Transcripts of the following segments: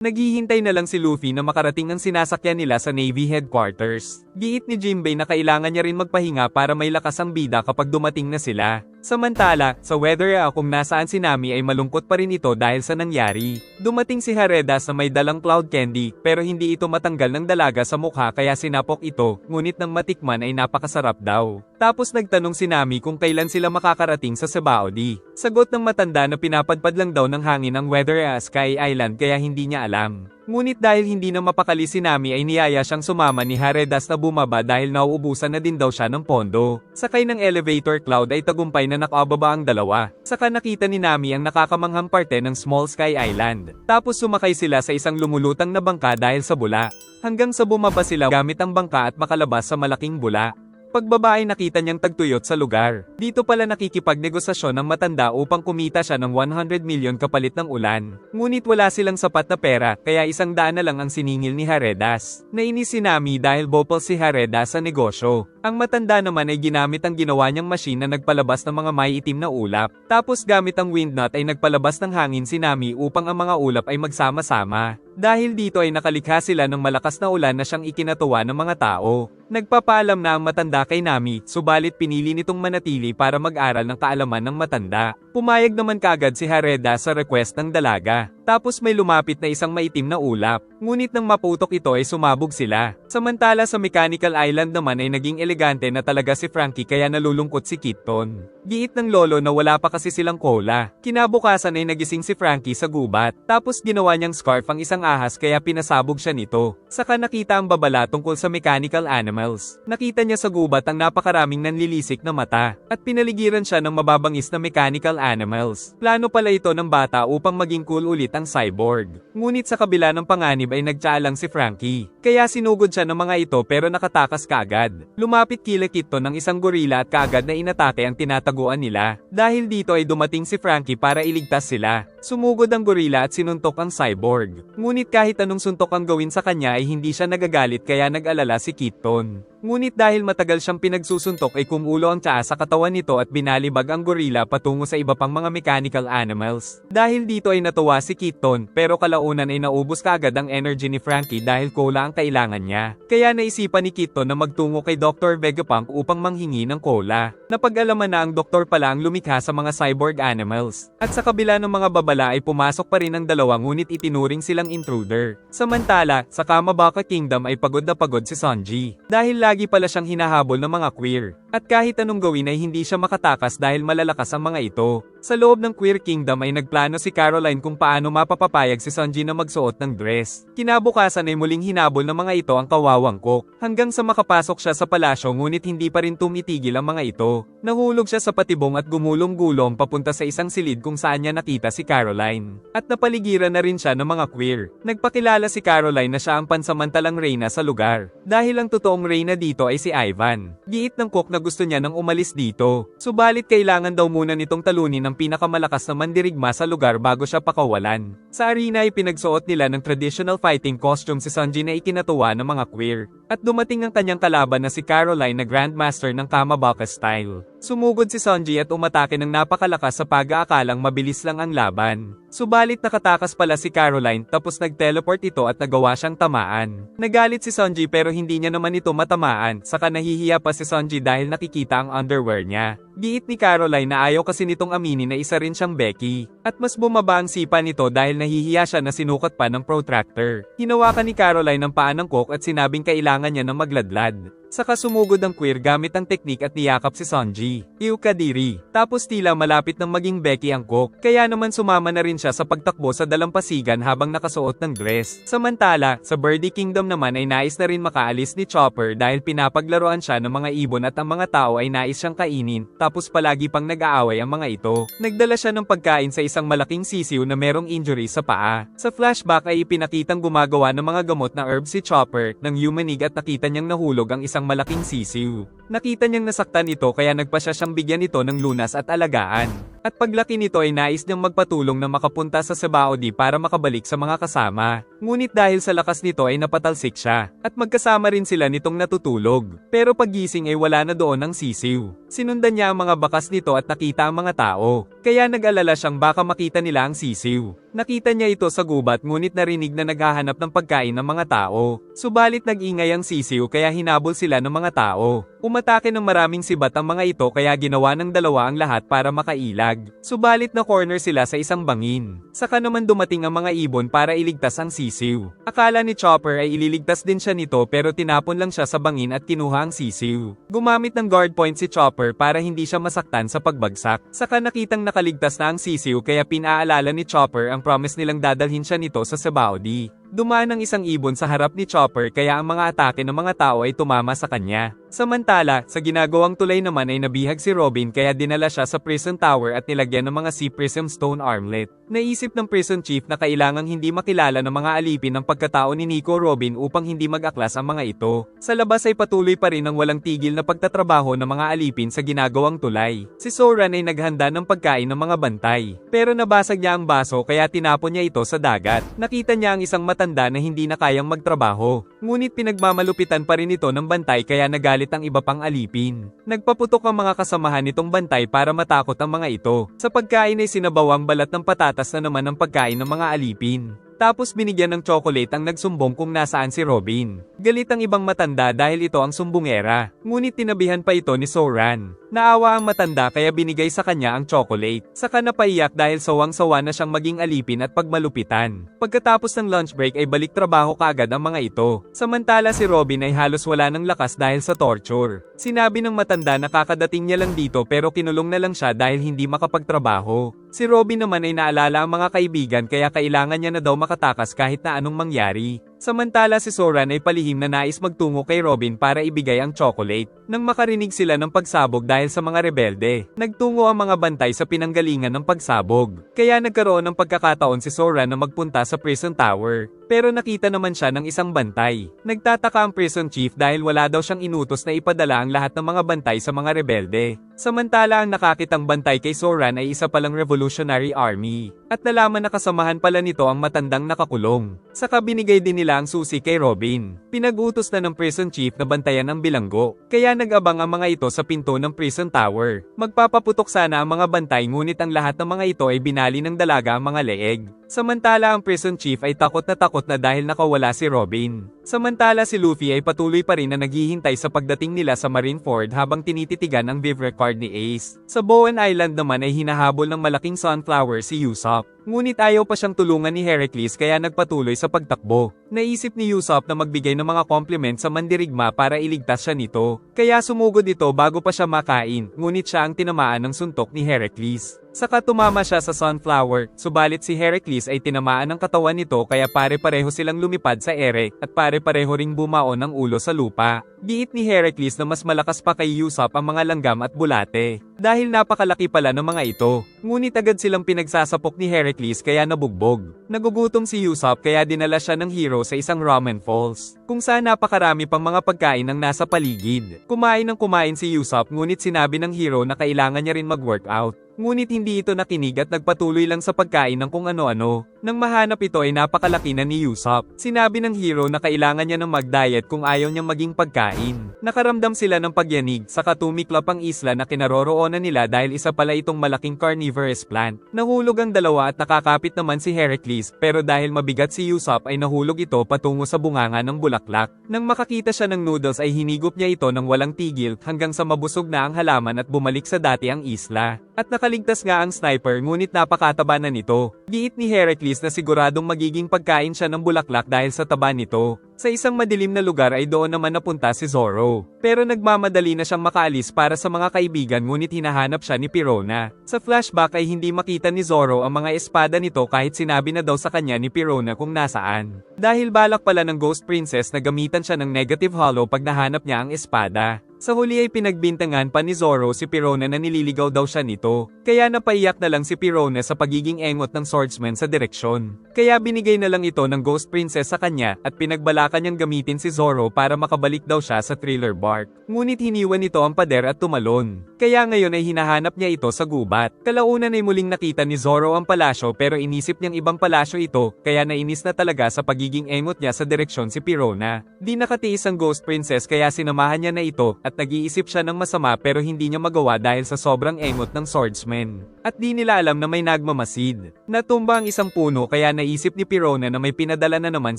Naghihintay na lang si Luffy na makarating ang sinasakyan nila sa Navy headquarters. Giit ni Jinbei na kailangan niya rin magpahinga para may lakas ang bida kapag dumating na sila. Samantala, sa weather kung nasaan si Nami ay malungkot pa rin ito dahil sa nangyari. Dumating si Haredas na may dalang cloud candy, pero hindi ito matanggal ng dalaga sa mukha kaya sinapok ito, ngunit nang matikman ay napakasarap daw. Tapos nagtanong si Nami kung kailan sila makakarating sa Sabaody. Sagot ng matanda na pinapadpad lang daw ng hangin ang weather Sky Island kaya hindi niya alam. Ngunit dahil hindi na mapakali si Nami ay niyaya siyang sumama ni Haredas na bumaba dahil nauubusan na din daw siya ng pondo. Sakay ng elevator cloud ay tagumpay na nakababa ang dalawa. Saka nakita ni Nami ang nakakamanghang parte ng Small Sky Island. Tapos sumakay sila sa isang lumulutang na bangka dahil sa bula. Hanggang sa bumaba sila gamit ang bangka at makalabas sa malaking bula. Pagbaba ay nakita niyang tagtuyot sa lugar. Dito pala nakikipagnegosasyon ng matanda upang kumita siya ng 100 million kapalit ng ulan. Ngunit wala silang sapat na pera, kaya 100 na lang ang siningil ni Haredas. Nainis si Nami dahil bopal si Haredas sa negosyo. Ang matanda naman ay ginamit ang ginawa niyang machine na nagpalabas ng mga may itim na ulap. Tapos gamit ang windnut ay nagpalabas ng hangin si Nami upang ang mga ulap ay magsama-sama. Dahil dito ay nakalikha sila ng malakas na ulan na siyang ikinatuwa ng mga tao. Nagpapaalam na ang matanda kay Nami, subalit pinili nitong manatili para mag-aral ng kaalaman ng matanda. Pumayag naman kaagad si Hareda sa request ng dalaga. Tapos may lumapit na isang maitim na ulap. Ngunit nang maputok ito ay sumabog sila. Samantala sa Mechanical Island naman ay naging elegante na talaga si Frankie kaya nalulungkot si Kitton. Giit ng lolo na wala pa kasi silang cola. Kinabukasan ay nagising si Frankie sa gubat. Tapos ginawa niyang scarf ang isang ahas kaya pinasabog siya nito. Saka nakita ang babala tungkol sa mechanical animals. Nakita niya sa gubat ang napakaraming nanlilisik na mata. At pinaligiran siya ng mababangis na mechanical animals. Plano pala ito ng bata upang maging cool ulit ang cyborg. Ngunit sa kabila ng panganib ay nagtsalang si Frankie. Kaya sinugod siya ng mga ito pero nakatakas kaagad. Lumapit kila Kitton ng isang gorila at kaagad na inatake ang tinataguan nila. Dahil dito ay dumating si Frankie para iligtas sila. Sumugod ang gorila at sinuntok ang cyborg. Ngunit kahit anong suntok ang gawin sa kanya ay hindi siya nagagalit kaya nag-alala si Kitton. Ngunit dahil matagal siyang pinagsusuntok ay kumulo ang tsaa sa katawan nito at binalibag ang gorila patungo sa iba pang mga mechanical animals. Dahil dito ay natuwa si Kitton pero kalaunan ay naubos kaagad ang energy ni Frankie dahil cola ang kailangan niya. Kaya naisipan ni Kitton na magtungo kay Dr. Vegapunk upang manghingi ng cola. Napag-alaman na ang doktor pala ang lumikha sa mga cyborg animals. At sa kabila ng mga babala ay pumasok pa rin ang dalawa ngunit itinuring silang intruder. Samantala, sa Kamabaka Kingdom ay pagod na pagod si Sanji. Dahil lagi pala siyang hinahabol ng mga queer. At kahit anong gawin ay hindi siya makatakas dahil malalakas ang mga ito. Sa loob ng Queer Kingdom ay nagplano si Caroline kung paano mapapapayag si Sanji na magsuot ng dress. Kinabukasan ay muling hinabol ng mga ito ang kawawang Cook. Hanggang sa makapasok siya sa palasyo ngunit hindi pa rin tumitigil ang mga ito. Nahulog siya sa patibong at gumulong-gulong papunta sa isang silid kung saan niya nakita si Caroline. At napaligiran na rin siya ng mga queer. Nagpakilala si Caroline na siya ang pansamantalang reyna sa lugar. Dahil ang totoong reyna dito ay si Ivan. Giit ng Cook na gusto niya nang umalis dito. Subalit kailangan daw muna nitong talunin ang pinakamalakas na mandirigma sa lugar bago siya pakawalan. Sa arena ay pinagsuot nila ng traditional fighting costume si Sanji na ikinatuwa ng mga queer. At dumating ang kanyang kalaban na si Caroline na Grandmaster ng Kamabaka style. Sumugod si Sanji at umatake ng napakalakas sa pag-aakalang mabilis lang ang laban. Subalit nakatakas pala si Caroline tapos nag-teleport ito at nagawa siyang tamaan. Nagalit si Sanji pero hindi niya naman ito matamaan, saka nahihiya pa si Sanji dahil nakikita ang underwear niya. Giit ni Caroline na ayaw kasi nitong aminin na isa rin siyang Becky. At mas bumaba ang sipa nito dahil nahihiya siya na sinukat pa ng protractor. Hinawakan ni Caroline ang paa ng Cook at sinabing kailangan niya ng magladlad. Saka sumugod ang queer gamit ang teknik at niyakap si Sanji. Kadiri. Tapos tila malapit ng maging Becky ang Cook. Kaya naman sumama na rin siya sa pagtakbo sa dalampasigan habang nakasuot ng dress. Samantala, sa Birdie Kingdom naman ay nais na rin makaalis ni Chopper dahil pinapaglaruan siya ng mga ibon at ang mga tao ay nais siyang kainin. Tapos palagi pang nag-aaway ang mga ito. Nagdala siya ng pagkain sa isang malaking sisiw na merong injury sa paa. Sa flashback ay ipinakitang gumagawa ng mga gamot na herb si Chopper ng humanig at nakita niyang nahulog ang isang malaking sisiw. Nakita niyang nasaktan ito kaya nagpasya siyang bigyan ito ng lunas at alagaan. At paglaki nito ay nais niyang magpatulong na makapunta sa Sabaody para makabalik sa mga kasama. Ngunit dahil sa lakas nito ay napatalsik siya, at magkasama rin sila nitong natutulog. Pero paggising ay wala na doon ang sisiw. Sinundan niya ang mga bakas nito at nakita ang mga tao. Kaya nag-alala siyang baka makita nila ang sisiw. Nakita niya ito sa gubat ngunit narinig na naghahanap ng pagkain ng mga tao. Subalit nag-ingay ang sisiw kaya hinabol sila ng mga tao. Umatake ng maraming sibat ang mga ito kaya ginawa ng dalawa ang lahat para makailag. Subalit na corner sila sa isang bangin. Saka naman dumating ang mga ibon para iligtas ang sisiw. Akala ni Chopper ay ililigtas din siya nito pero tinapon lang siya sa bangin at kinuha ang sisiw. Gumamit ng guard point si Chopper para hindi siya masaktan sa pagbagsak. Saka nakitang nakaligtas na ang sisiw kaya pinaalala ni Chopper ang promise nilang dadalhin siya nito sa Sabaody. Dumaan ang isang ibon sa harap ni Chopper kaya ang mga atake ng mga tao ay tumama sa kanya. Samantala, sa ginagawang tulay naman ay nabihag si Robin kaya dinala siya sa prison tower at nilagyan ng mga sea prism stone armlet. Naisip ng prison chief na kailangang hindi makilala ng mga alipin ang pagkatao ni Nico Robin upang hindi mag-aklas ang mga ito. Sa labas ay patuloy pa rin ang walang tigil na pagtatrabaho ng mga alipin sa ginagawang tulay. Si Soran ay naghanda ng pagkain ng mga bantay. Pero nabasag niya ang baso kaya tinapon niya ito sa dagat. Nakita niya ang isang matanda na hindi na kayang magtrabaho. Ngunit pinagmamalupitan pa rin ito ng bantay kaya nagalit ang iba pang alipin. Nagpaputok ang mga kasamahan nitong bantay para matakot ang mga ito. Sa pagkain ay sinabawang balat ng patatas na naman ang pagkain ng mga alipin. Tapos binigyan ng chocolate ang nagsumbong kung nasaan si Robin. Galit ang ibang matanda dahil ito ang sumbongera. Ngunit tinabihan pa ito ni Soran. Naawa ang matanda kaya binigay sa kanya ang chocolate. Saka napaiyak dahil sawang-sawa na siyang maging alipin at pagmalupitan. Pagkatapos ng lunch break ay balik trabaho kaagad ang mga ito. Samantala si Robin ay halos wala ng lakas dahil sa torture. Sinabi ng matanda na kakadating niya lang dito pero kinulong na lang siya dahil hindi makapagtrabaho. Si Robin naman ay naalala ang mga kaibigan kaya kailangan niya na daw makatakas kahit na anong mangyari. Samantala si Soran ay palihim na nais magtungo kay Robin para ibigay ang chocolate. Nang makarinig sila ng pagsabog dahil sa mga rebelde, nagtungo ang mga bantay sa pinanggalingan ng pagsabog. Kaya nagkaroon ng pagkakataon si Soran na magpunta sa prison tower. Pero nakita naman siya ng isang bantay. Nagtataka ang prison chief dahil wala daw siyang inutos na ipadala ang lahat ng mga bantay sa mga rebelde. Samantala ang nakakitang bantay kay Soran ay isa palang Revolutionary Army. At nalaman na kasamahan pala nito ang matandang nakakulong. Saka binigay din nila ang susi kay Robin. Pinag-utos na ng prison chief na bantayan ang bilanggo. Kaya nag-abang ang mga ito sa pinto ng prison tower. Magpapaputok sana ang mga bantay ngunit ang lahat ng mga ito ay binali ng dalaga ang mga leeg. Samantala ang prison chief ay takot na dahil nakawala si Robin. Samantala si Luffy ay patuloy pa rin na naghihintay sa pagdating nila sa Marineford habang tinititigan ang vivre card ni Ace. Sa Bowen Island naman ay hinahabol ng malaking sunflower si Usopp. Ngunit ayaw pa siyang tulungan ni Heracles kaya nagpatuloy sa pagtakbo. Naisip ni Usopp na magbigay ng mga compliment sa mandirigma para iligtas siya nito. Kaya sumugod ito bago pa siya makain, ngunit siya ang tinamaan ng suntok ni Heracles. Saka tumama siya sa sunflower, subalit si Heracles ay tinamaan ng katawan nito kaya pare-pareho silang lumipad sa ere at pare-pareho ring bumaon ng ulo sa lupa. Giit ni Heracles na mas malakas pa kay Usopp ang mga langgam at bulate. Dahil napakalaki pala ng mga ito. Ngunit agad silang pinagsasapok ni Heracles kaya nabugbog. Nagugutom si Usopp kaya dinala siya ng hero sa isang ramen falls, kung saan napakarami pang mga pagkain ang nasa paligid. Kumain ng kumain si Usopp ngunit sinabi ng hero na kailangan niya rin mag-workout. Ngunit hindi ito nakinig at nagpatuloy lang sa pagkain ng kung ano-ano. Nang mahanap ito ay napakalaki na ni Usopp. Sinabi ng hero na kailangan niya ng mag-diet kung ayaw niyang maging pagkain. Nakaramdam sila ng pagyanig saka tumiklop ang isla na kinaroroonan nila dahil isa pala itong malaking carnivorous plant. Nahulog ang dalawa at nakakapit naman si Heracles pero dahil mabigat si Usopp ay nahulog ito patungo sa bunganga ng bulaklak. Nang makakita siya ng noodles ay hinigop niya ito ng walang tigil hanggang sa mabusog na ang halaman at bumalik sa dati ang isla. At nakaligtas nga ang sniper ngunit napakataba na nito. Giit ni Heracles na siguradong magiging pagkain siya ng bulaklak dahil sa taba nito. Sa isang madilim na lugar ay doon naman napunta si Zoro. Pero nagmamadali na siyang makaalis para sa mga kaibigan ngunit hinahanap siya ni Pirona. Sa flashback ay hindi makita ni Zoro ang mga espada nito kahit sinabi na daw sa kanya ni Pirona kung nasaan. Dahil balak pala ng Ghost Princess na gamitan siya ng negative hollow pag nahanap niya ang espada. Sa huli ay pinagbintangan pa ni Zoro si Pirona na nililigaw daw siya nito, kaya napaiyak na lang si Pirona sa pagiging engot ng swordsman sa direksyon. Kaya binigay na lang ito ng Ghost Princess sa kanya at pinagbalakan niyang gamitin si Zoro para makabalik daw siya sa Thriller Bark. Ngunit hiniwan nito ang pader at tumalon. Kaya ngayon ay hinahanap niya ito sa gubat. Kalaunan ay muling nakita ni Zoro ang palasyo pero inisip niyang ibang palasyo ito, kaya nainis na talaga sa pagiging engot niya sa direksyon si Pirona. Di nakatiis ang Ghost Princess kaya sinamahan niya na ito at nag-iisip siya ng masama pero hindi niya magawa dahil sa sobrang engot ng swordsman. At di nila alam na may nagmamasid. Natumba ang isang puno kaya naisip ni Pirona na may pinadala na naman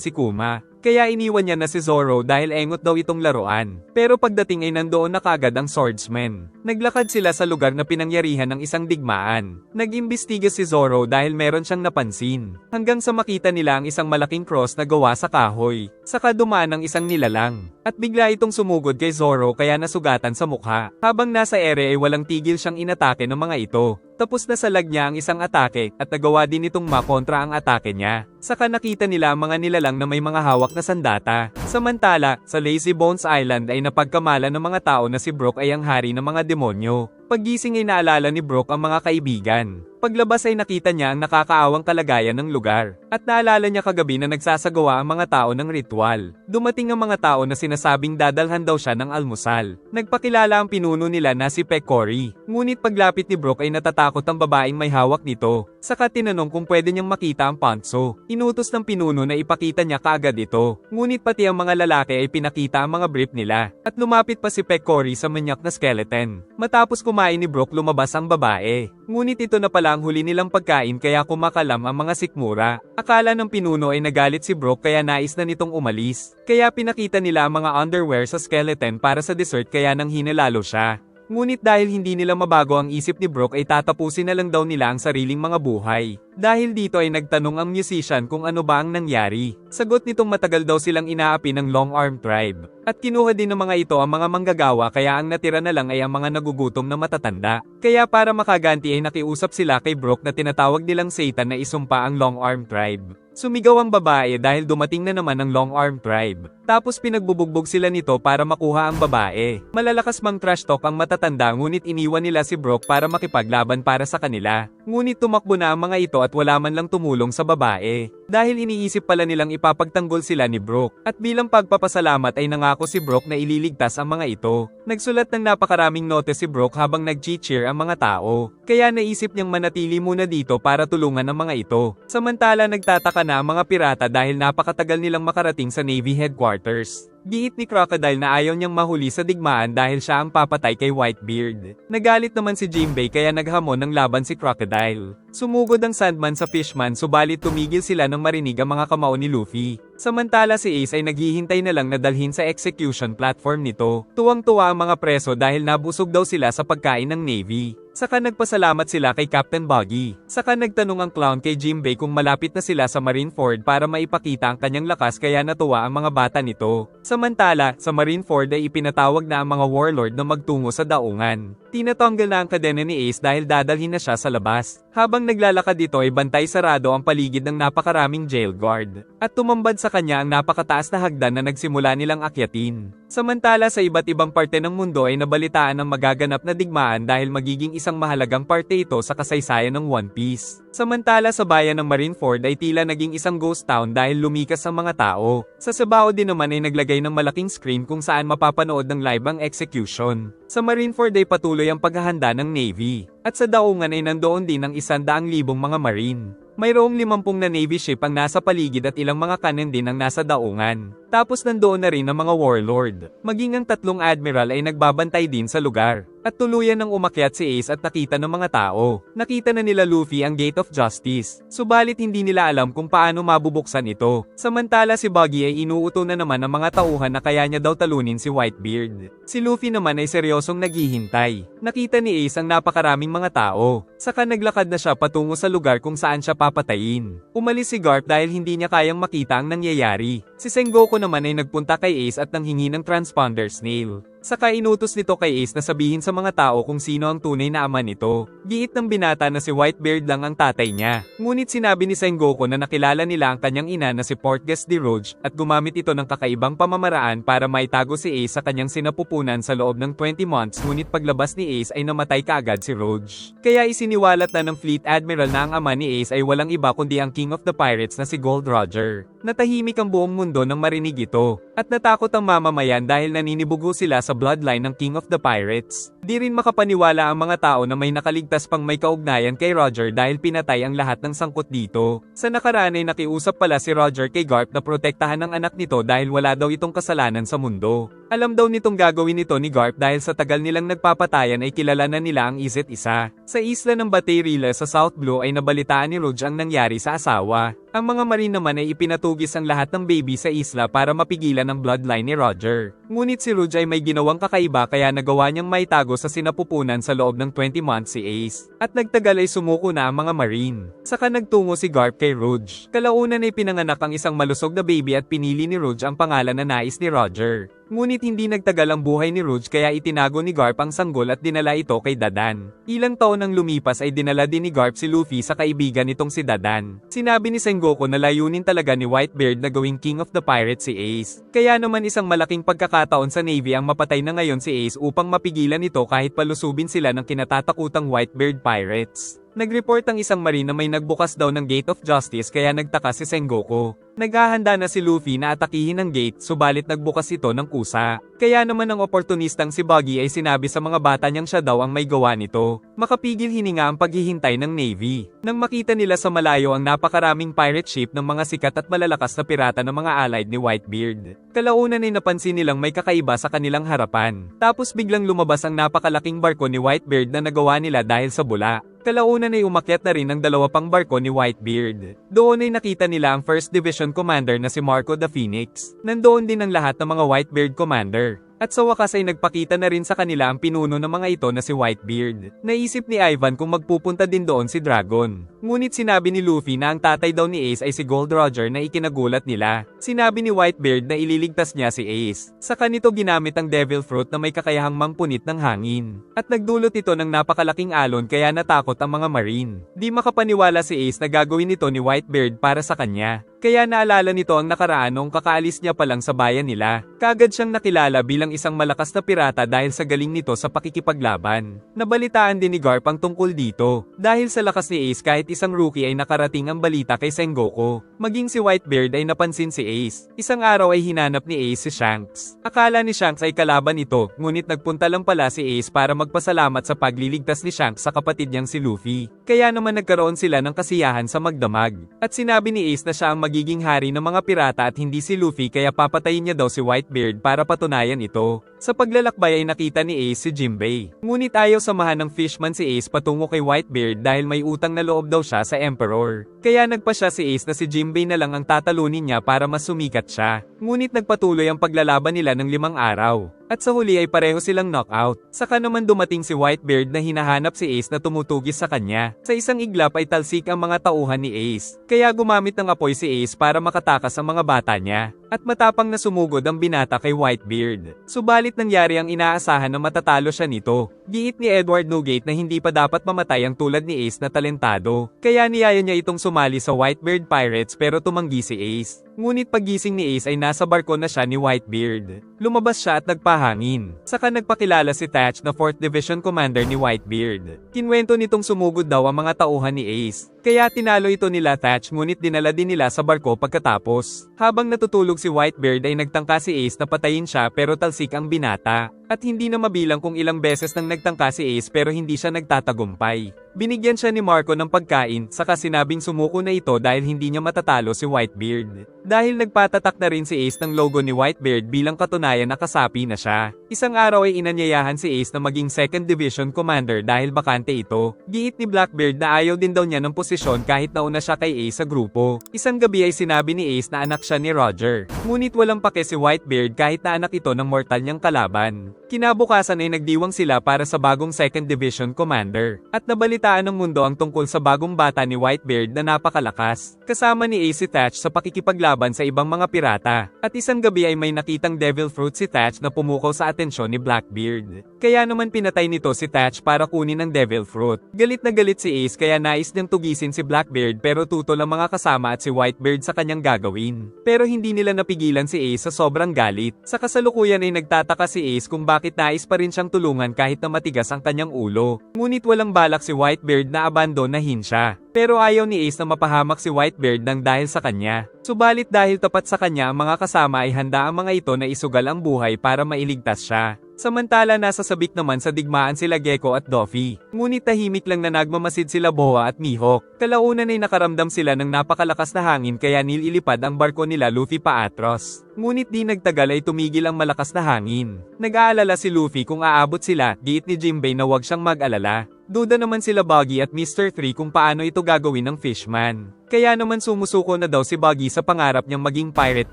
si Kuma. Kaya iniwan niya na si Zoro dahil engot daw itong laruan. Pero pagdating ay nandoon na kagad ang swordsman. Naglakad sila sa lugar na pinangyarihan ng isang digmaan. Nag-imbestiga si Zoro dahil meron siyang napansin. Hanggang sa makita nila ang isang malaking cross na gawa sa kahoy. Saka dumaan ang isang nilalang. At bigla itong sumugod kay Zoro kaya nasugatan sa mukha. Habang nasa ere ay walang tigil siyang inatake ng mga ito. Tapos nasalag niya ang isang atake at nagawa din itong makontra ang atake niya. Saka nakita nila ang mga nilalang na may mga hawak na sandata. Samantala, sa Lazy Bones Island ay napagkamala ng mga tao na si Brook ay ang hari ng mga demonyo. Paggising ay naalala ni Brook ang mga kaibigan. Paglabas ay nakita niya ang nakakaawang kalagayan ng lugar. At naalala niya kagabi na nagsasagawa ang mga tao ng ritual. Dumating ang mga tao na sinasabing dadalhan daw siya ng almusal. Nagpakilala ang pinuno nila na si Pekori. Ngunit paglapit ni Brook ay natatakot ang babaeng may hawak nito. Saka tinanong kung pwede niyang makita ang Ponzo. Inutos ng pinuno na ipakita niya kaagad ito. Ngunit pati ang mga lalaki ay pinakita ang mga brief nila. At lumapit pa si Pekori sa manyak na skeleton. Matapos kumain ni Brook lumabas ang babae. Ngunit ito na pala ang huli nilang pagkain kaya kumakalam ang mga sikmura. Akala ng pinuno ay nagalit si Brook kaya nais na nitong umalis. Kaya pinakita nila ang mga underwear sa skeleton para sa dessert kaya nang hinalalo siya. Ngunit dahil hindi nila mabago ang isip ni Brook ay tatapusin na lang daw nila ang sariling mga buhay. Dahil dito ay nagtanong ang musician kung ano ba ang nangyari. Sagot nitong matagal daw silang inaapi ng Long Arm Tribe. At kinuha din ng mga ito ang mga manggagawa kaya ang natira na lang ay ang mga nagugutom na matatanda. Kaya para makaganti ay nakiusap sila kay Brook na tinatawag nilang Satan na isumpa ang Long Arm Tribe. Sumigaw ang babae dahil dumating na naman ang Long Arm Tribe. Tapos pinagbubugbog sila nito para makuha ang babae. Malalakas mang trash talk ang matatanda ngunit iniwan nila si Brook para makipaglaban para sa kanila. Ngunit tumakbo na ang mga ito at wala man lang tumulong sa babae. Dahil iniisip pala nilang ipapagtanggol sila ni Brook. At bilang pagpapasalamat ay nangako si Brook na ililigtas ang mga ito. Nagsulat ng napakaraming note si Brook habang nag-cheer ang mga tao. Kaya naisip niyang manatili muna dito para tulungan ang mga ito. Samantala nagtataka na ang mga pirata dahil napakatagal nilang makarating sa Navy headquarters. Giit ni Crocodile na ayaw niyang mahuli sa digmaan dahil siya ang papatay kay Whitebeard. Nagalit naman si Jinbei kaya naghamon ng laban si Crocodile. Sumugod ang Sandman sa Fishman subalit tumigil sila nang marinig ang mga kamao ni Luffy. Samantala si Ace ay naghihintay na lang na dalhin sa execution platform nito. Tuwang-tuwa ang mga preso dahil nabusog daw sila sa pagkain ng Navy. Saka nagpasalamat sila kay Captain Buggy. Saka nagtanong ang clown kay Jinbei kung malapit na sila sa Marineford para maipakita ang kanyang lakas kaya natuwa ang mga bata nito. Samantala, sa Marineford ay ipinatawag na ang mga warlord na magtungo sa daungan. Tinatanggal na ang kadena ni Ace dahil dadalhin na siya sa labas. Habang naglalakad dito ay bantay sarado ang paligid ng napakaraming jail guard. At tumambad sa kanya ang napakataas na hagdan na nagsimula nilang akyatin. Samantala sa iba't ibang parte ng mundo ay nabalitaan ang magaganap na digmaan dahil magiging isang mahalagang parte ito sa kasaysayan ng One Piece. Samantala sa bayan ng Marineford ay tila naging isang ghost town dahil lumikas ang mga tao. Sa Sabao din naman ay naglagay ng malaking screen kung saan mapapanood ng live ang execution. Sa Marineford ay patuloy ang paghahanda ng Navy. At sa daungan ay nandoon din ang 100,000 mga Marine. Mayroong 50 na Navy ship ang nasa paligid at ilang mga cannon din ang nasa daungan. Tapos nandoon na rin ang mga warlord. Maging ang 3 admiral ay nagbabantay din sa lugar. At tuluyan ng umakyat si Ace at nakita ng mga tao. Nakita na nila Luffy ang Gate of Justice. Subalit hindi nila alam kung paano mabubuksan ito. Samantala si Buggy ay inuuto na naman ng mga tauhan na kaya niya daw talunin si Whitebeard. Si Luffy naman ay seryosong naghihintay. Nakita ni Ace ang napakaraming mga tao. Saka naglakad na siya patungo sa lugar kung saan siya papatayin. Umalis si Garp dahil hindi niya kayang makita ang nangyayari. Si Sengoku naman ay nagpunta kay Ace at nanghingi ng transponder snail. Saka inutos nito kay Ace na sabihin sa mga tao kung sino ang tunay na ama nito. Giit ng binata na si Whitebeard lang ang tatay niya. Ngunit sinabi ni Sengoku na nakilala nila ang kanyang ina na si Portgas de Roge at gumamit ito ng kakaibang pamamaraan para maitago si Ace sa kanyang sinapupunan sa loob ng 20 months, ngunit paglabas ni Ace ay namatay kaagad si Roge. Kaya isiniwalat na ng Fleet Admiral na ang ama ni Ace ay walang iba kundi ang King of the Pirates na si Gold Roger. Natahimik ang buong mundo nang marinig ito, at natakot ang mamamayan dahil naninibugo sila sa bloodline ng King of the Pirates. Di rin makapaniwala ang mga tao na may nakaligtas pang may kaugnayan kay Roger dahil pinatay ang lahat ng sangkot dito. Sa nakaraan ay nakiusap pala si Roger kay Garp na protektahan ang anak nito dahil wala daw itong kasalanan sa mundo. Alam daw nitong gagawin ito ni Garp dahil sa tagal nilang nagpapatayan ay kilala na nila ang isa't isa. Sa isla ng Bateyrila sa South Blue ay nabalitaan ni Roge ang nangyari sa asawa. Ang mga marine naman ay ipinatugis ang lahat ng baby sa isla para mapigilan ang bloodline ni Roger. Ngunit si Roge ay may ginawang kakaiba kaya nagawa niyang maitago sa sinapupunan sa loob ng 20 months si Ace. At nagtagal ay sumuko na ang mga marine. Saka nagtungo si Garp kay Roge. Kalaunan ay pinanganak ang isang malusog na baby at pinili ni Roge ang pangalan na nais ni Roger. Ngunit hindi nagtagal ang buhay ni Roge kaya itinago ni Garp ang sanggol at dinala ito kay Dadan. Ilang taon nang lumipas ay dinala din ni Garp si Luffy sa kaibigan nitong si Dadan. Sinabi ni Sengoku na layunin talaga ni Whitebeard na gawing King of the Pirates si Ace. Kaya naman isang malaking pagkakataon sa Navy ang mapatay na ngayon si Ace upang mapigilan ito kahit palusubin sila ng kinatatakutang Whitebeard Pirates. Nag-report ang isang marine na may nagbukas daw ng Gate of Justice kaya nagtaka si Sengoku. Naghahanda na si Luffy na atakihin ang gate subalit nagbukas ito ng kusa. Kaya naman ang oportunistang si Buggy ay sinabi sa mga bata niyang siya daw ang may gawa nito. Makapigil hininga ang paghihintay ng Navy. Nang makita nila sa malayo ang napakaraming pirate ship ng mga sikat at malalakas na pirata ng mga allied ni Whitebeard. Kalaunan ay napansin nilang may kakaiba sa kanilang harapan. Tapos biglang lumabas ang napakalaking barko ni Whitebeard na nagawa nila dahil sa bula. Kalaunan ay umakyat na rin ang dalawa pang barko ni Whitebeard. Doon ay nakita nila ang 1st Division Commander na si Marco the Phoenix. Nandoon din ang lahat ng mga Whitebeard Commander. At sa wakas ay nagpakita na rin sa kanila ang pinuno ng mga ito na si Whitebeard. Naisip ni Ivan kung magpupunta din doon si Dragon. Ngunit sinabi ni Luffy na ang tatay daw ni Ace ay si Gold Roger na ikinagulat nila. Sinabi ni Whitebeard na ililigtas niya si Ace. Sa kanito ginamit ang Devil Fruit na may kakayahang mangpunit ng hangin. At nagdulot ito ng napakalaking alon kaya natakot ang mga marine. Di makapaniwala si Ace na gagawin ito ni Whitebeard para sa kanya. Kaya naalala nito ang nakaraan noong kakaalis niya pa lang sa bayan nila. Kaagad siyang nakilala bilang isang malakas na pirata dahil sa galing nito sa pakikipaglaban. Nabalitaan din ni Garp ang tungkol dito. Dahil sa lakas ni Ace kahit isang rookie ay nakarating ang balita kay Sengoku. Maging si Whitebeard ay napansin si Ace. Isang araw ay hinanap ni Ace si Shanks. Akala ni Shanks ay kalaban ito, ngunit nagpunta lang pala si Ace para magpasalamat sa pagliligtas ni Shanks sa kapatid niyang si Luffy. Kaya naman nagkaroon sila ng kasiyahan sa magdamag. At sinabi ni Ace na siya ang magiging hari ng mga pirata at hindi si Luffy kaya papatayin niya daw si Whitebeard para patunayan ito. Sa paglalakbay ay nakita ni Ace si Jinbei. Ngunit ayaw samahan ng fishman si Ace patungo kay Whitebeard dahil may utang na loob daw siya sa Emperor. Kaya nagpa siya si Ace na si Jinbei na lang ang tatalunin niya para mas sumikat siya. Ngunit nagpatuloy ang paglalaban nila ng 5 araw. At sa huli ay pareho silang knockout. Saka naman dumating si Whitebeard na hinahanap si Ace na tumutugis sa kanya. Sa isang iglap ay talsik ang mga tauhan ni Ace. Kaya gumamit ng apoy si Ace para makatakas ang mga bata niya. At matapang na sumugod ang binata kay Whitebeard. Subalit nangyari ang inaasahan na matatalo siya nito. Giit ni Edward Newgate na hindi pa dapat mamatay ang tulad ni Ace na talentado. Kaya niyaya niya itong sumali sa Whitebeard Pirates pero tumanggi si Ace. Ngunit paggising ni Ace ay nasa barko na siya ni Whitebeard. Lumabas siya at nagpahangin. Saka nagpakilala si Thatch na 4th Division Commander ni Whitebeard. Kinwento nitong sumugod daw ang mga tauhan ni Ace. Kaya tinalo ito nila Thatch ngunit dinala din nila sa barko pagkatapos. Habang natutulog si Whitebeard ay nagtangka si Ace na patayin siya pero talsik ang binata. At hindi na mabilang kung ilang beses nang nagtangka si Ace pero hindi siya nagtatagumpay. Binigyan siya ni Marco ng pagkain saka sinabing sumuko na ito dahil hindi niya matatalo si Whitebeard. Dahil nagpatatak na rin si Ace ng logo ni Whitebeard bilang katunayan na kasapi na siya. Isang araw ay inanyayahan si Ace na maging 2nd Division Commander dahil bakante ito. Giit ni Blackbeard na ayaw din daw niya ng posisyon kahit nauna siya kay Ace sa grupo. Isang gabi ay sinabi ni Ace na anak siya ni Roger. Ngunit walang pake si Whitebeard kahit na anak ito ng mortal niyang kalaban. Kinabukasan ay nagdiwang sila para sa bagong 2nd Division Commander. At nabalita Nabalitaan ng mundo ang tungkol sa bagong bata ni Whitebeard na napakalakas, kasama ni Ace si Thatch sa pakikipaglaban sa ibang mga pirata. At isang gabi ay may nakitang devil fruit si Thatch na pumukaw sa atensyon ni Blackbeard. Kaya naman pinatay nito si Thatch para kunin ang devil fruit. Galit na galit si Ace kaya nais niyang tugisin si Blackbeard pero tutol ang mga kasama at si Whitebeard sa kanyang gagawin. Pero hindi nila napigilan si Ace sa sobrang galit. Sa kasalukuyan ay nagtataka si Ace kung bakit nais pa rin siyang tulungan kahit na matigas ang kanyang ulo. Ngunit walang balak si Whitebeard na abandonahin siya. Pero ayaw ni Ace na mapahamak si Whitebeard nang dahil sa kanya. Subalit dahil tapat sa kanya ang mga kasama ay handa ang mga ito na isugal ang buhay para mailigtas siya. Samantala nasa sabik naman sa digmaan sila Gecko at Doffy. Ngunit tahimik lang na nagmamasid sila Boa at Mihawk. Kalaunan ay nakaramdam sila ng napakalakas na hangin kaya nililipad ang barko nila Luffy paatros. Ngunit di nagtagal ay tumigil ang malakas na hangin. Nag-aalala si Luffy kung aabot sila, giit ni Jinbei na huwag siyang mag-alala. Duda naman sila Buggy at Mr. 3 kung paano ito gagawin ng Fishman. Kaya naman sumusuko na daw si Buggy sa pangarap niyang maging Pirate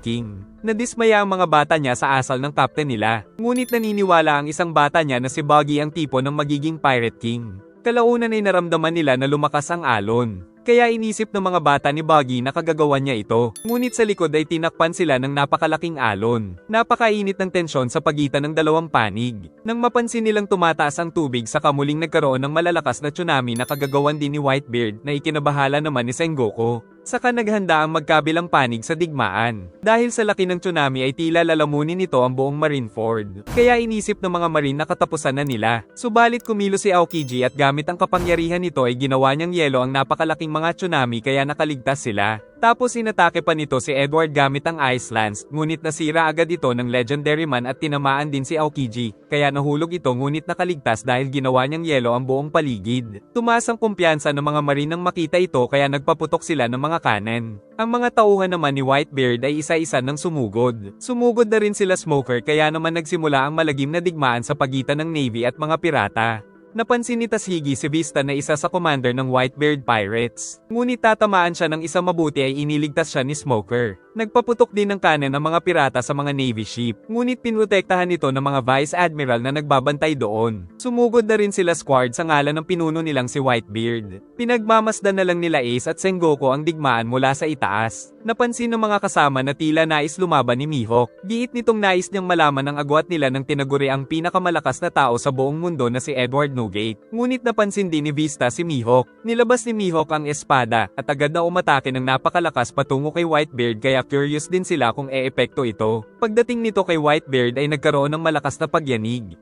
King. Nadismaya ang mga bata niya sa asal ng captain nila. Ngunit naniniwala ang isang bata niya na si Buggy ang tipo ng magiging Pirate King. Kalaunan ay naramdaman nila na lumakas ang alon. Kaya inisip ng mga bata ni Buggy na kagagawan niya ito. Ngunit sa likod ay tinakpan sila ng napakalaking alon. Napakainit ng tensyon sa pagitan ng dalawang panig. Nang mapansin nilang tumataas ang tubig saka muling nagkaroon ng malalakas na tsunami na kagagawan din ni Whitebeard na ikinabahala naman ni Sengoku. Saka naghanda ang magkabilang panig sa digmaan. Dahil sa laki ng tsunami ay tila lalamunin nito ang buong Marineford. Kaya inisip ng mga Marine na katapusan na nila. Subalit kumilos si Aokiji at gamit ang kapangyarihan nito ay ginawa niyang yelo ang napakalaking mga tsunami kaya nakaligtas sila. Tapos inatake pa nito si Edward gamit ang Ice Lance, ngunit nasira agad ito ng Legendary Man at tinamaan din si Aokiji, kaya nahulog ito ngunit nakaligtas dahil ginawa niyang yelo ang buong paligid. Tumaas ang kumpiyansa ng mga Marine nang makita ito kaya nagpaputok sila ng mga cannon. Ang mga tauhan naman ni Whitebeard ay isa-isa ng sumugod. Sumugod na rin sila Smoker kaya naman nagsimula ang malagim na digmaan sa pagitan ng Navy at mga pirata. Napansin ni Tashigi si Vista na isa sa commander ng Whitebeard Pirates. Ngunit tatamaan siya ng isang mabuti ay iniligtas siya ni Smoker. Nagpaputok din ng cannon ang mga pirata sa mga Navy ship. Ngunit pinrotektahan nito ng mga Vice Admiral na nagbabantay doon. Sumugod na rin sila Squad sa ngalan ng pinuno nilang si Whitebeard. Pinagmamasdan na lang nila Ace at Sengoku ang digmaan mula sa itaas. Napansin ng mga kasama na tila nais lumaban ni Mihawk. Giit nitong nais niyang malaman ang agwat nila ng tinaguri ang pinakamalakas na tao sa buong mundo na si Edward Newgate. Ngunit napansin din ni Vista si Mihawk. Nilabas ni Mihawk ang espada at agad na umatake ng napakalakas patungo kay Whitebeard kaya curious din sila kung e-epekto ito. Pagdating nito kay Whitebeard ay nagkaroon ng malakas na pagyanig.